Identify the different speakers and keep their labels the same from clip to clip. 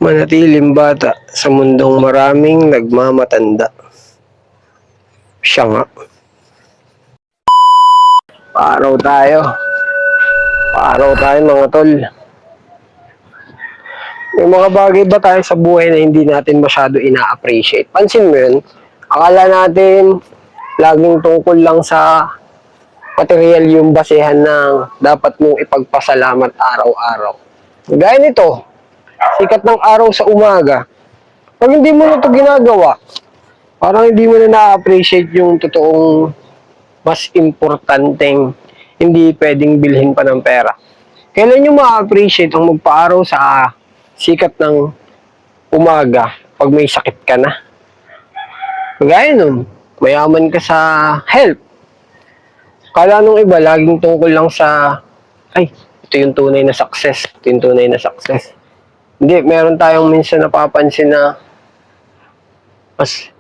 Speaker 1: Manatiling bata sa mundong maraming nagmamatanda. Siya nga. Paaraw tayo. Paaraw tayo mga tol. May mga bagay ba tayo sa buhay na hindi natin masyado ina-appreciate? Pansin mo yun? Akala natin laging tungkol lang sa material yung basehan ng dapat mong ipagpasalamat araw-araw. Gaya nito, sikat ng araw sa umaga. Pag hindi mo na ito ginagawa, parang hindi mo na na-appreciate yung totoong mas importanteng hindi pwedeng bilhin pa ng pera. Kailan nyo ma-appreciate ang magpaaraw sa sikat ng umaga pag may sakit ka na? Kagaya nun, mayaman ka sa health. Kala nung iba, laging tungkol lang sa, ay, ito yung tunay na success. Ito yung tunay na success. Hindi, meron tayong minsan napapansin na mas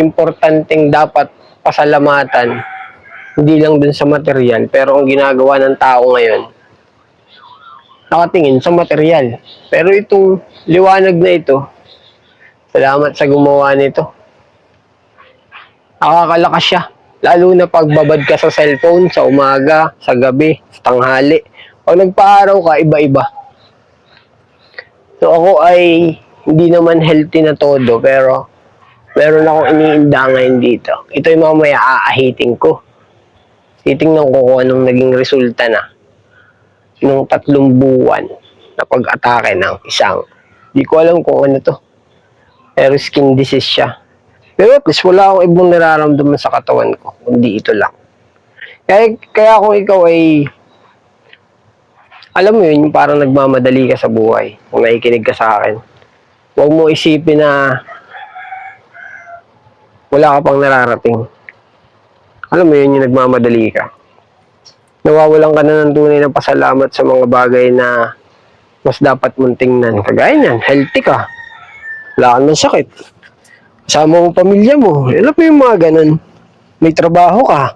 Speaker 1: importanteng dapat pasalamatan, hindi lang dun sa material, pero ang ginagawa ng tao ngayon, nakatingin sa material. Pero itong liwanag na ito, salamat sa gumawa nito. Nakakalakas siya. Lalo na pagbabad ka sa cellphone, sa umaga, sa gabi, sa tanghali. Pag nagpaaraw ka, iba-iba. So ako ay hindi naman healthy na todo, pero meron akong iniinda ngayon dito. Ito yung mamaya aahitin ko. Titingnan ko kung anong naging resulta na nung 3 buwan na pag-atake ng isang. Hindi ko alam kung ano to. Pero skin disease siya. Pero at least wala akong ibang nararamdaman sa katawan ko, kundi ito lang. Kaya kung ikaw ay, alam mo yun, yung parang nagmamadali ka sa buhay, kung nakikinig ka sa akin, huwag mo isipin na wala ka pang nararating. Alam mo yun, yung nagmamadali ka. Nawawalan ka na ng tunay na pasalamat sa mga bagay na mas dapat mong tingnan. Kagaya niyan, healthy ka. Wala ka ng sakit. Kasama mo pamilya mo. Alam mo yung mga ganun. May trabaho ka.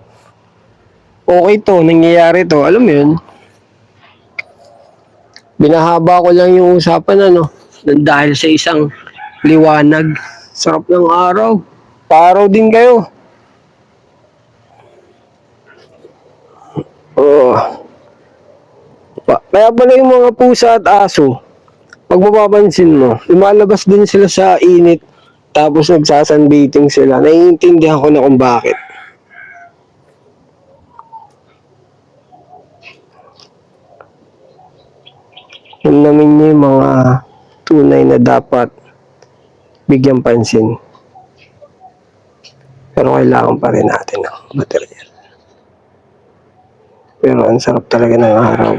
Speaker 1: Okay to, nangyayari to. Alam mo yun. Binahaba ko lang yung usapan dahil sa isang liwanag. Sarap ng araw. Paaraw din kayo. Kaya pala yung mga pusa at aso, pag mapapansin mo, lumalabas din sila sa init. Tapos nagsasunbathing sila. Naiintindihan ko na kung bakit. Yun namin yung mga tunay na dapat bigyan pansin. Pero kailangan pa rin natin ng material. Pero ang sarap talaga ng araw.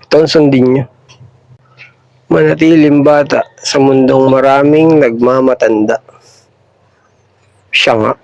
Speaker 1: Ito ang sundin nyo. Manatiling bata sa mundong maraming nagmamatanda. Siya nga.